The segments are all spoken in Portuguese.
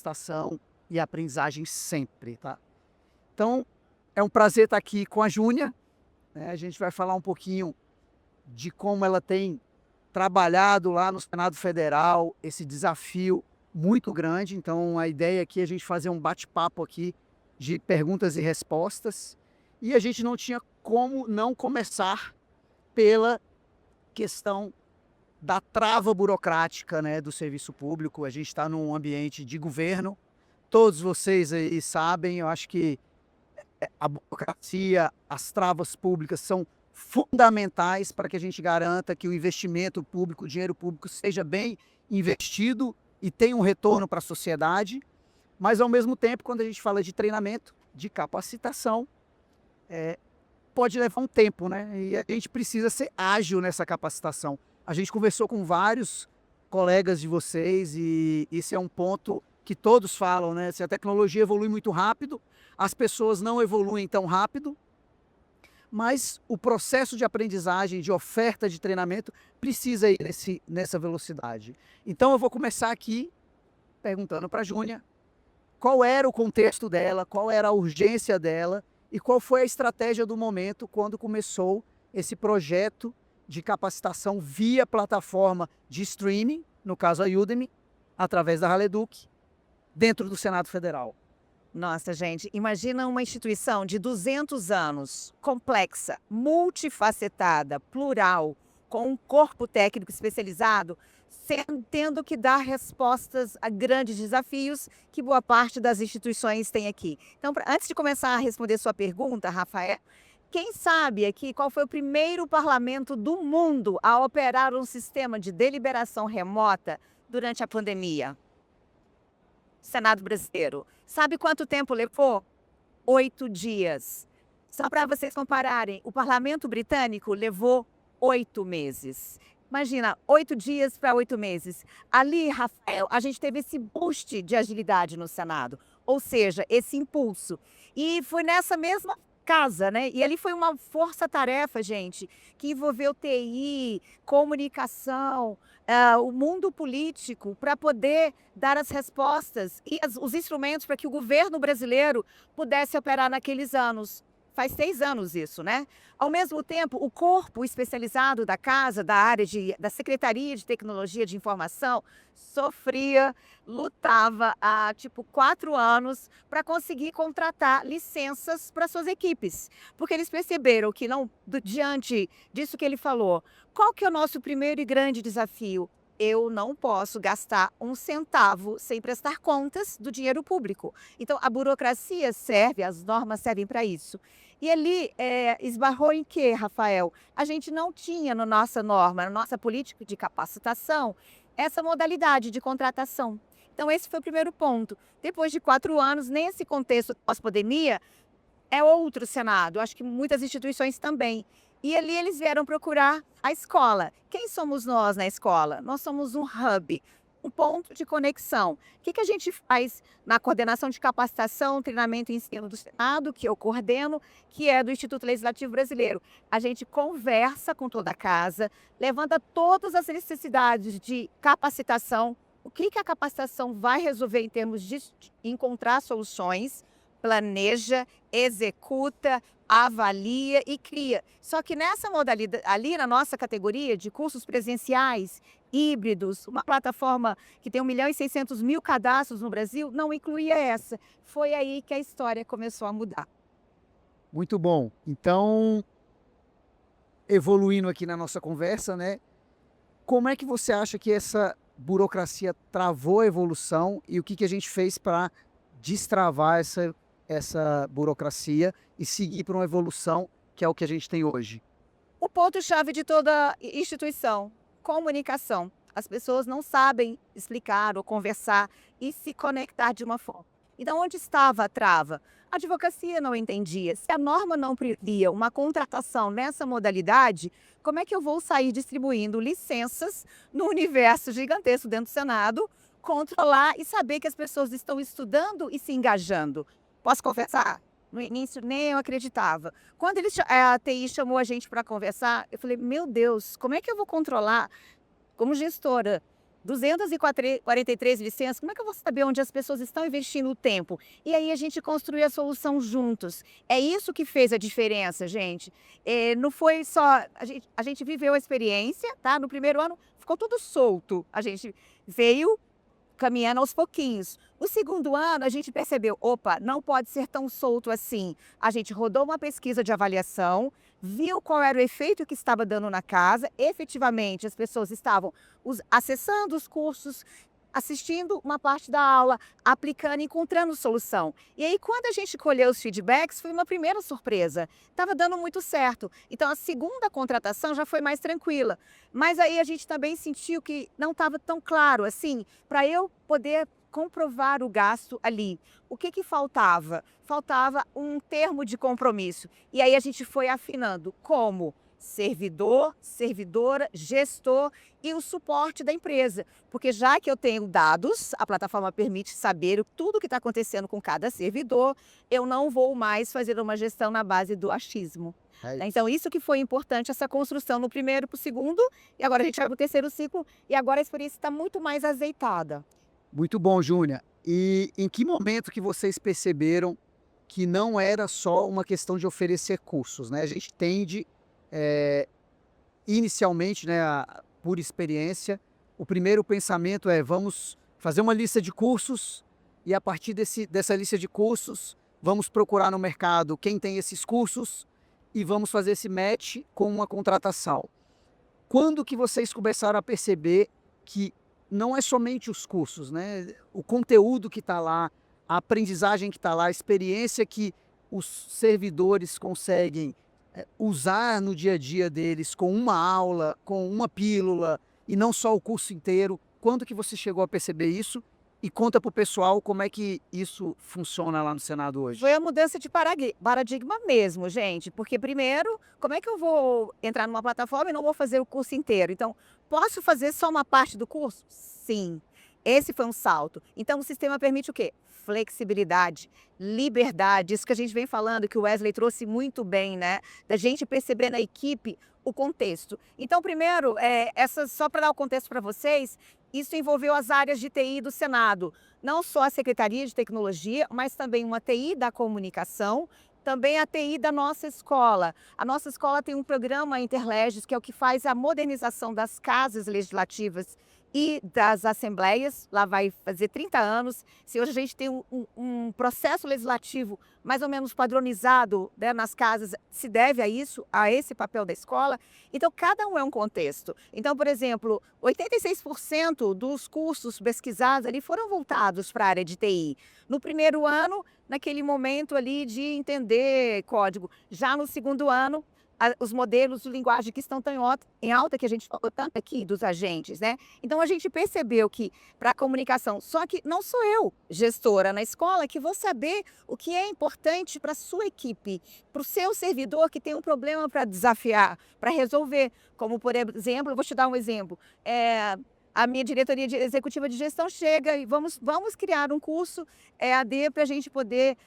capacitação e aprendizagem sempre, tá? Então, é um prazer estar aqui com a Júnia, né? A gente vai falar um pouquinho de como ela tem trabalhado lá no Senado Federal, esse desafio muito grande. Então, a ideia aqui é a gente fazer um bate-papo aqui de perguntas e respostas. E a gente não tinha como não começar pela questão da trava burocrática, né, do serviço público. A gente está num ambiente de governo. Todos vocês aí sabem, eu acho que a burocracia, as travas públicas são fundamentais para que a gente garanta que o investimento público, o dinheiro público seja bem investido e tenha um retorno para a sociedade. Mas, ao mesmo tempo, quando a gente fala de treinamento, de capacitação, pode levar um tempo, né? E a gente precisa ser ágil nessa capacitação. A gente conversou com vários colegas de vocês e esse é um ponto que todos falam, né? Se a tecnologia evolui muito rápido, as pessoas não evoluem tão rápido, mas o processo de aprendizagem, de oferta de treinamento, precisa ir nessa velocidade. Então eu vou começar aqui perguntando para a Júnia qual era o contexto dela, qual era a urgência dela e qual foi a estratégia do momento quando começou esse projeto de capacitação via plataforma de streaming, no caso a Udemy, através da Haleduc, dentro do Senado Federal. Nossa, gente, imagina uma instituição de 200 anos, complexa, multifacetada, plural, com um corpo técnico especializado, tendo que dar respostas a grandes desafios que boa parte das instituições tem aqui. Então, antes de começar a responder sua pergunta, Rafael, quem sabe aqui qual foi o primeiro parlamento do mundo a operar um sistema de deliberação remota durante a pandemia? Senado brasileiro. Sabe quanto tempo levou? 8 dias. Só para vocês compararem, o parlamento britânico levou 8 meses. Imagina, 8 dias para 8 meses. Ali, Rafael, a gente teve esse boost de agilidade no Senado, ou seja, esse impulso. E foi nessa mesma casa, né? E ali foi uma força-tarefa, gente, que envolveu TI, comunicação, o mundo político, para poder dar as respostas e os instrumentos para que o governo brasileiro pudesse operar naqueles anos. Faz 6 anos isso, né? Ao mesmo tempo, o corpo especializado da casa, da área da Secretaria de Tecnologia de Informação, sofria, lutava há, 4 anos para conseguir contratar licenças para suas equipes. Porque eles perceberam que, diante disso que ele falou, qual que é o nosso primeiro e grande desafio? Eu não posso gastar um centavo sem prestar contas do dinheiro público. Então, a burocracia serve, as normas servem para isso. E ali esbarrou em quê, Rafael? A gente não tinha na nossa norma, na nossa política de capacitação, essa modalidade de contratação. Então, esse foi o primeiro ponto. Depois de 4 anos, nesse contexto pós-pandemia, é outro Senado, acho que muitas instituições também. E ali eles vieram procurar a escola. Quem somos nós na escola? Nós somos um hub, um ponto de conexão. O que a gente faz na coordenação de capacitação, treinamento e ensino do Senado, que eu coordeno, que é do Instituto Legislativo Brasileiro? A gente conversa com toda a casa, levanta todas as necessidades de capacitação, o que a capacitação vai resolver em termos de encontrar soluções, planeja, executa, avalia e cria. Só que nessa modalidade, ali na nossa categoria de cursos presenciais, híbridos, uma plataforma que tem 1.600.000 cadastros no Brasil, não incluía essa. Foi aí que a história começou a mudar. Muito bom. Então, evoluindo aqui na nossa conversa, né? Como é que você acha que essa burocracia travou a evolução e o que a gente fez para destravar essa burocracia e seguir para uma evolução que é o que a gente tem hoje? O ponto-chave de toda instituição, comunicação. As pessoas não sabem explicar ou conversar e se conectar de uma forma. Então, onde estava a trava? A advocacia não entendia. Se a norma não previa uma contratação nessa modalidade, como é que eu vou sair distribuindo licenças no universo gigantesco dentro do Senado, controlar e saber que as pessoas estão estudando e se engajando? Posso confessar? No início, nem eu acreditava. Quando a TI chamou a gente para conversar, eu falei, meu Deus, como é que eu vou controlar, como gestora, 243 licenças, como é que eu vou saber onde as pessoas estão investindo o tempo? E aí a gente construiu a solução juntos. É isso que fez a diferença, gente. Não foi só... A gente viveu a experiência, tá? No primeiro ano ficou tudo solto. A gente veio caminhando aos pouquinhos. No segundo ano, a gente percebeu, opa, não pode ser tão solto assim. A gente rodou uma pesquisa de avaliação, viu qual era o efeito que estava dando na casa. Efetivamente, as pessoas estavam acessando os cursos, assistindo uma parte da aula, aplicando, encontrando solução. E aí, quando a gente colheu os feedbacks, foi uma primeira surpresa. Estava dando muito certo. Então, a segunda contratação já foi mais tranquila. Mas aí a gente também sentiu que não estava tão claro, assim, para eu poder comprovar o gasto ali. O que faltava? Faltava um termo de compromisso. E aí a gente foi afinando como servidor, servidora, gestor e o suporte da empresa. Porque já que eu tenho dados, a plataforma permite saber tudo o que está acontecendo com cada servidor, eu não vou mais fazer uma gestão na base do achismo. Então, isso que foi importante, essa construção no primeiro para o segundo, e agora a gente vai para o terceiro ciclo, e agora a experiência está muito mais azeitada. Muito bom, Júnia. E em que momento que vocês perceberam que não era só uma questão de oferecer cursos, né? A gente tende, inicialmente, né, por experiência, o primeiro pensamento é: vamos fazer uma lista de cursos e a partir dessa lista de cursos, vamos procurar no mercado quem tem esses cursos e vamos fazer esse match com uma contratação. Quando que vocês começaram a perceber que não é somente os cursos, né? O conteúdo que está lá, a aprendizagem que está lá, a experiência que os servidores conseguem usar no dia a dia deles com uma aula, com uma pílula e não só o curso inteiro. Quando que você chegou a perceber isso? E conta para o pessoal como é que isso funciona lá no Senado hoje. Foi a mudança de paradigma mesmo, gente. Porque primeiro, como é que eu vou entrar numa plataforma e não vou fazer o curso inteiro? Então, posso fazer só uma parte do curso? Sim. Esse foi um salto. Então, o sistema permite o quê? Flexibilidade, liberdade, isso que a gente vem falando, que o Wesley trouxe muito bem, né? Da gente perceber na equipe o contexto. Então, primeiro, só para dar o contexto para vocês, isso envolveu as áreas de TI do Senado. Não só a Secretaria de Tecnologia, mas também uma TI da comunicação, também a TI da nossa escola. A nossa escola tem um programa Interleges, que é o que faz a modernização das casas legislativas e das assembleias. Lá vai fazer 30 anos. Se hoje a gente tem um processo legislativo mais ou menos padronizado, né, nas casas, se deve a isso, a esse papel da escola. Então, cada um é um contexto. Então, por exemplo, 86% dos cursos pesquisados ali foram voltados para a área de TI. No primeiro ano, naquele momento ali de entender código. Já no segundo ano, os modelos de linguagem que estão tão em alta, que a gente falou tanto aqui, dos agentes, né? Então, a gente percebeu que para a comunicação, só que não sou eu, gestora na escola, que vou saber o que é importante para a sua equipe, para o seu servidor que tem um problema para desafiar, para resolver. Como, por exemplo, eu vou te dar um exemplo. A minha diretoria executiva de gestão chega e vamos criar um curso EAD para a gente poder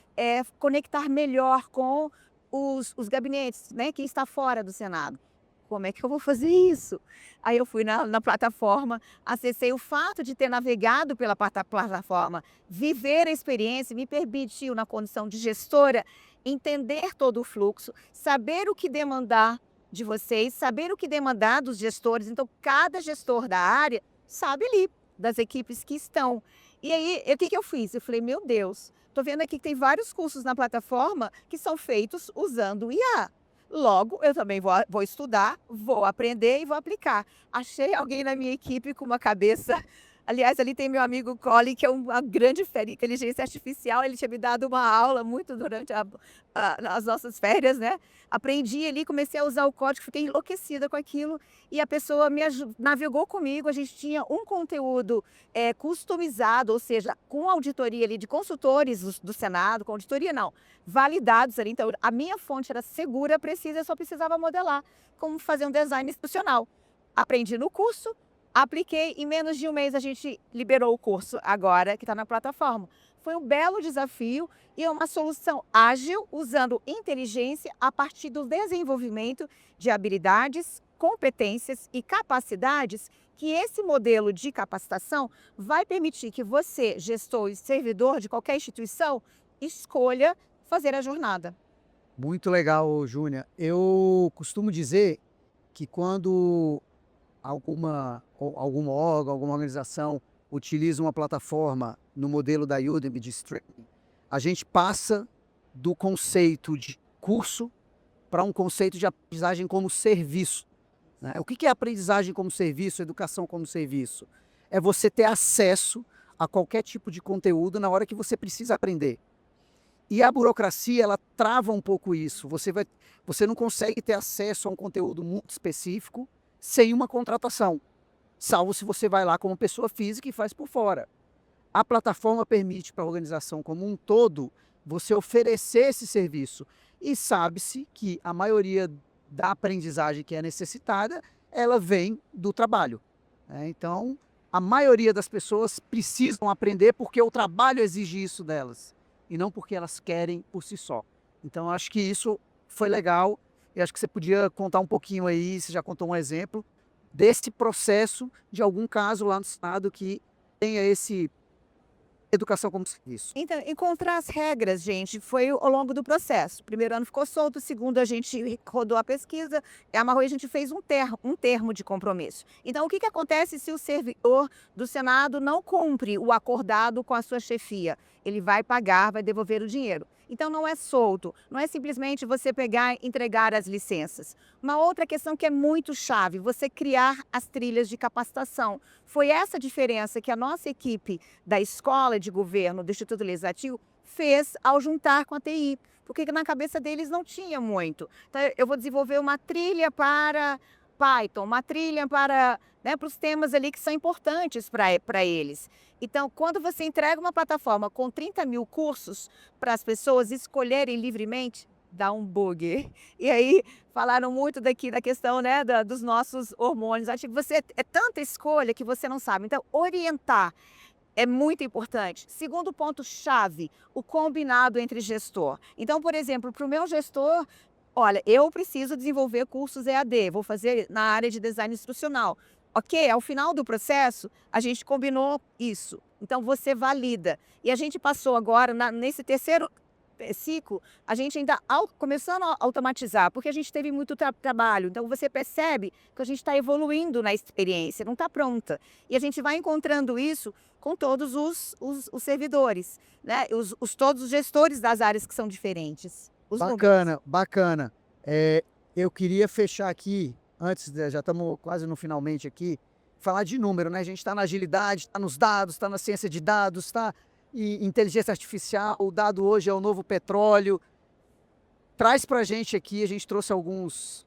conectar melhor com os gabinetes, né? Quem está fora do Senado. Como é que eu vou fazer isso? Aí eu fui na plataforma, acessei. O fato de ter navegado pela plataforma, viver a experiência, me permitiu, na condição de gestora, entender todo o fluxo, saber o que demandar de vocês, saber o que demandar dos gestores. Então, cada gestor da área sabe ali, das equipes que estão. E aí, o que eu fiz? Eu falei, meu Deus, estou vendo aqui que tem vários cursos na plataforma que são feitos usando IA. Logo, eu também vou estudar, vou aprender e vou aplicar. Achei alguém na minha equipe com uma cabeça... Aliás, ali tem meu amigo Colin, que é uma grande fera em inteligência artificial. Ele tinha me dado uma aula muito durante as nossas férias, né? Aprendi ali, comecei a usar o código, fiquei enlouquecida com aquilo. E a pessoa navegou comigo. A gente tinha um conteúdo customizado, ou seja, com auditoria ali de consultores do Senado, com auditoria não, validados ali. Então, a minha fonte era segura, precisa, eu só precisava modelar como fazer um design institucional. Aprendi no curso. Apliquei, em menos de um mês a gente liberou o curso agora, que está na plataforma. Foi um belo desafio e uma solução ágil, usando inteligência a partir do desenvolvimento de habilidades, competências e capacidades que esse modelo de capacitação vai permitir que você, gestor e servidor de qualquer instituição, escolha fazer a jornada. Muito legal, Júnia. Eu costumo dizer que quando algum órgão, alguma organização utiliza uma plataforma no modelo da Udemy de streaming, a gente passa do conceito de curso para um conceito de aprendizagem como serviço, né? O que é aprendizagem como serviço, educação como serviço? É você ter acesso a qualquer tipo de conteúdo na hora que você precisa aprender. E a burocracia, ela trava um pouco isso. Você não consegue ter acesso a um conteúdo muito específico sem uma contratação, salvo se você vai lá como pessoa física e faz por fora. A plataforma permite para a organização como um todo você oferecer esse serviço. E sabe-se que a maioria da aprendizagem que é necessitada, ela vem do trabalho, né? Então, a maioria das pessoas precisam aprender porque o trabalho exige isso delas, e não porque elas querem por si só. Então, acho que isso foi legal, e acho que você podia contar um pouquinho aí, você já contou um exemplo, desse processo de algum caso lá no Estado que tenha esse educação como serviço. Então, encontrar as regras, gente, foi ao longo do processo. O primeiro ano ficou solto, o segundo a gente rodou a pesquisa, amarrou e a gente fez um termo de compromisso. Então, o que acontece se o servidor do Senado não cumpre o acordado com a sua chefia? Ele vai pagar, vai devolver o dinheiro. Então, não é solto, não é simplesmente você pegar e entregar as licenças. Uma outra questão que é muito chave, você criar as trilhas de capacitação. Foi essa diferença que a nossa equipe da Escola de Governo do Instituto Legislativo fez ao juntar com a TI, porque na cabeça deles não tinha muito. Então, eu vou desenvolver uma trilha para Python, uma trilha para os temas ali que são importantes para eles. Então, quando você entrega uma plataforma com 30 mil cursos para as pessoas escolherem livremente, dá um bug. E aí, falaram muito daqui da questão dos nossos hormônios. Acho que é tanta escolha que você não sabe. Então, orientar é muito importante. Segundo ponto-chave, o combinado entre gestor. Então, por exemplo, para o meu gestor, olha, eu preciso desenvolver cursos EAD, vou fazer na área de design instrucional. Ok, ao final do processo, a gente combinou isso. Então, você valida. E a gente passou agora, nesse terceiro ciclo, a gente ainda começando a automatizar, porque a gente teve muito trabalho. Então, você percebe que a gente está evoluindo na experiência, não está pronta. E a gente vai encontrando isso com todos os servidores, né? Todos os gestores das áreas que são diferentes. Bacana, bacana. Eu queria fechar aqui, já estamos quase no finalmente aqui, falar de número, né? A gente está na agilidade, está nos dados, está na ciência de dados, está em inteligência artificial, o dado hoje é o novo petróleo. Traz para a gente aqui, a gente trouxe alguns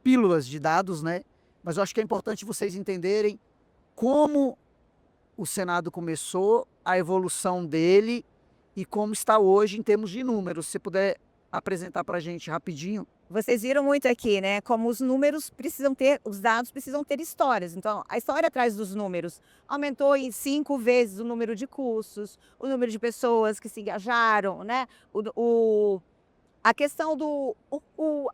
pílulas de dados, né? Mas eu acho que é importante vocês entenderem como o Senado começou, a evolução dele e como está hoje em termos de números. Se você puder apresentar para a gente rapidinho. Vocês viram muito aqui, né? Como os números precisam ter, os dados precisam ter histórias. Então, a história atrás dos números aumentou em 5 vezes o número de cursos, o número de pessoas que se engajaram, né? A questão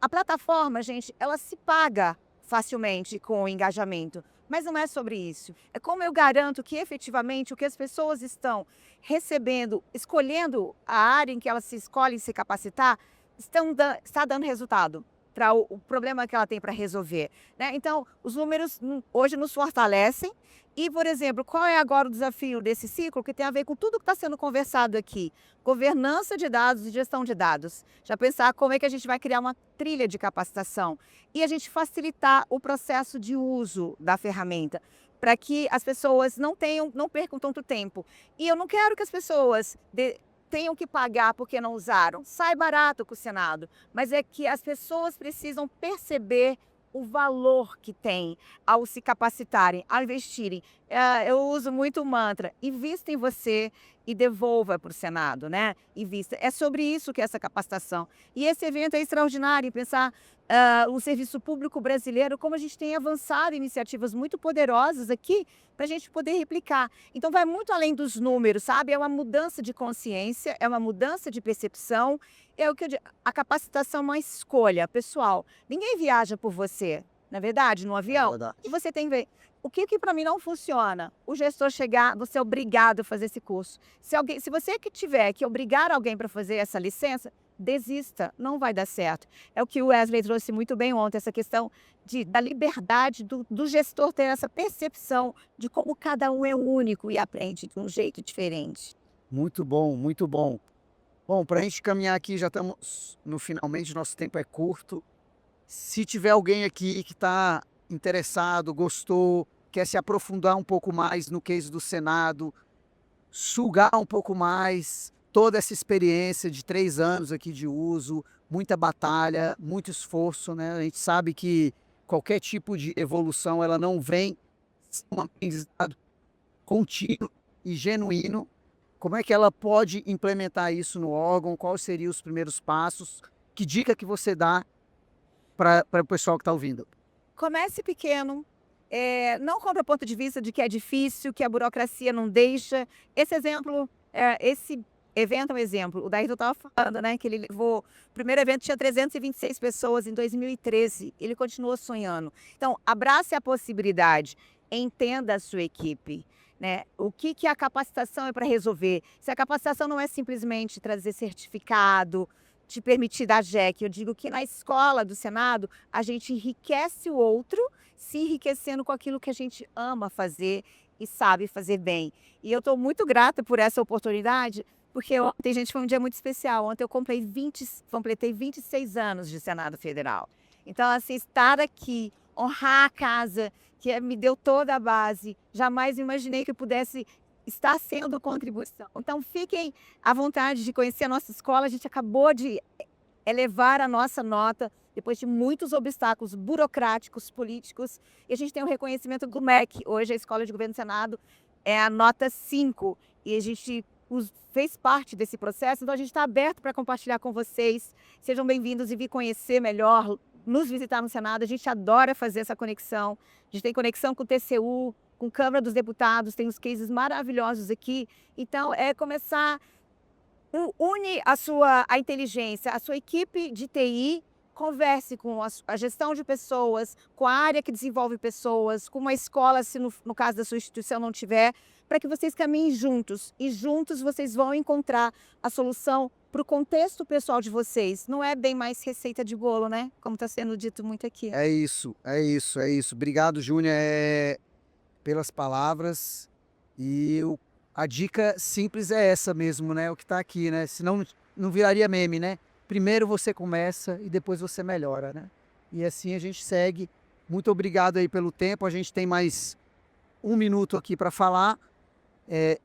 a plataforma, gente, ela se paga facilmente com o engajamento. Mas não é sobre isso. É como eu garanto que efetivamente o que as pessoas estão recebendo, escolhendo a área em que elas se escolhem se capacitar, está dando resultado para o problema que ela tem para resolver, né? Então, os números hoje nos fortalecem. E, por exemplo, qual é agora o desafio desse ciclo que tem a ver com tudo que está sendo conversado aqui? Governança de dados e gestão de dados. Já pensar como é que a gente vai criar uma trilha de capacitação e a gente facilitar o processo de uso da ferramenta para que as pessoas não percam tanto tempo. E eu não quero que as pessoas tenham que pagar porque não usaram. Sai barato com o Senado, mas é que as pessoas precisam perceber o valor que tem ao se capacitarem, ao investirem. Eu uso muito o mantra, invista em você e devolva para o Senado, né? Invista. É sobre isso que é essa capacitação. E esse evento é extraordinário em pensar o serviço público brasileiro, como a gente tem avançado iniciativas muito poderosas aqui para a gente poder replicar. Então, vai muito além dos números, sabe? É uma mudança de consciência, é uma mudança de percepção. É o que eu digo, a capacitação é uma escolha pessoal. Ninguém viaja por você. não é verdade? No avião. verdade. E você tem que ver. O que para mim não funciona? O gestor chegar, você é obrigado a fazer esse curso. Se você que tiver que obrigar alguém para fazer essa licença, desista, não vai dar certo. É o que o Wesley trouxe muito bem ontem, essa questão da liberdade do gestor ter essa percepção de como cada um é único e aprende de um jeito diferente. Muito bom, muito bom. Bom, para a gente caminhar aqui, já estamos no finalmente, nosso tempo é curto. Se tiver alguém aqui que está interessado, gostou, quer se aprofundar um pouco mais no case do Senado, sugar um pouco mais toda essa experiência de 3 anos aqui de uso, muita batalha, muito esforço, né? A gente sabe que qualquer tipo de evolução, ela não vem sem um aprendizado contínuo e genuíno. Como é que ela pode implementar isso no órgão? Quais seriam os primeiros passos? Que dica que você dá para o pessoal que está ouvindo? Comece pequeno. Não compra ponto de vista de que é difícil, que a burocracia não deixa. Esse evento é um exemplo. O Daíto estava falando, né, que ele levou. O primeiro evento tinha 326 pessoas em 2013. Ele continuou sonhando. Então, abrace a possibilidade, entenda a sua equipe. Né? O que a capacitação é para resolver? Se a capacitação não é simplesmente trazer certificado, te permitir dar JEC, eu digo que na escola do Senado a gente enriquece o outro, se enriquecendo com aquilo que a gente ama fazer e sabe fazer bem. E eu estou muito grata por essa oportunidade, porque ontem, gente, foi um dia muito especial. Ontem eu completei 26 anos de Senado Federal. Então, assim, estar aqui, honrar a casa, que me deu toda a base, jamais imaginei que eu pudesse estar sendo contribuição. Então, fiquem à vontade de conhecer a nossa escola. A gente acabou de elevar a nossa nota depois de muitos obstáculos burocráticos, políticos, e a gente tem o reconhecimento do MEC. Hoje a Escola de Governo do Senado é a nota 5, e a gente fez parte desse processo, então a gente está aberto para compartilhar com vocês. Sejam bem-vindos e vir conhecer melhor, nos visitar no Senado. A gente adora fazer essa conexão. A gente tem conexão com o TCU, com a Câmara dos Deputados, tem uns cases maravilhosos aqui. Então, é começar, une a inteligência, a sua equipe de TI, converse com a gestão de pessoas, com a área que desenvolve pessoas, com uma escola, se no caso da sua instituição não tiver, para que vocês caminhem juntos. E juntos vocês vão encontrar a solução para o contexto pessoal de vocês. Não é bem mais receita de bolo, né? Como está sendo dito muito aqui. É isso, é isso, é isso. Obrigado, Júnior, pelas palavras. E a dica simples é essa mesmo, né? O que está aqui, né? Senão não viraria meme, né? Primeiro você começa e depois você melhora, né? E assim a gente segue. Muito obrigado aí pelo tempo. A gente tem mais 1 minuto aqui para falar.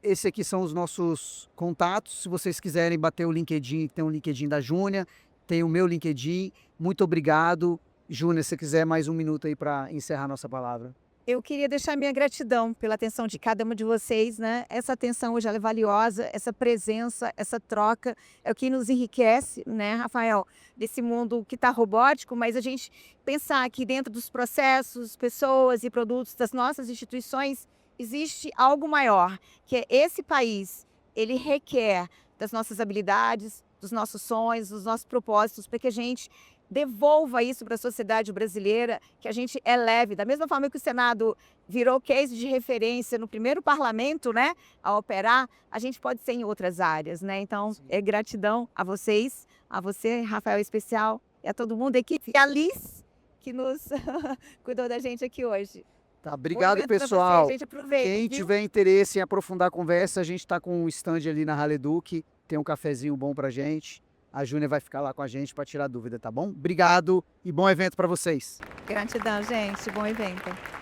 Esse aqui são os nossos contatos. Se vocês quiserem bater o LinkedIn, tem o LinkedIn da Júnia, tem o meu LinkedIn. Muito obrigado. Júnia, se você quiser mais 1 minuto aí para encerrar nossa palavra. Eu queria deixar minha gratidão pela atenção de cada uma de vocês, né? Essa atenção hoje ela é valiosa, essa presença, essa troca é o que nos enriquece, né, Rafael? Desse mundo que está robótico, mas a gente pensar que dentro dos processos, pessoas e produtos das nossas instituições existe algo maior, que é esse país, ele requer das nossas habilidades, dos nossos sonhos, dos nossos propósitos, para que a gente devolva isso para a sociedade brasileira, que a gente eleve. Da mesma forma que o Senado virou case de referência no primeiro parlamento, né, a operar, a gente pode ser em outras áreas, né? Então, gratidão a vocês, a você, Rafael, em especial, e a todo mundo, a equipe, e a Liz, que nos cuidou da gente aqui hoje. Tá, obrigado, pessoal. Gente, aproveita, Quem viu? tiver interesse em aprofundar a conversa, a gente está com um stand ali na Haleduc, tem um cafezinho bom pra gente. A Júnia vai ficar lá com a gente para tirar dúvida, tá bom? Obrigado e bom evento para vocês. Gratidão, gente. Bom evento.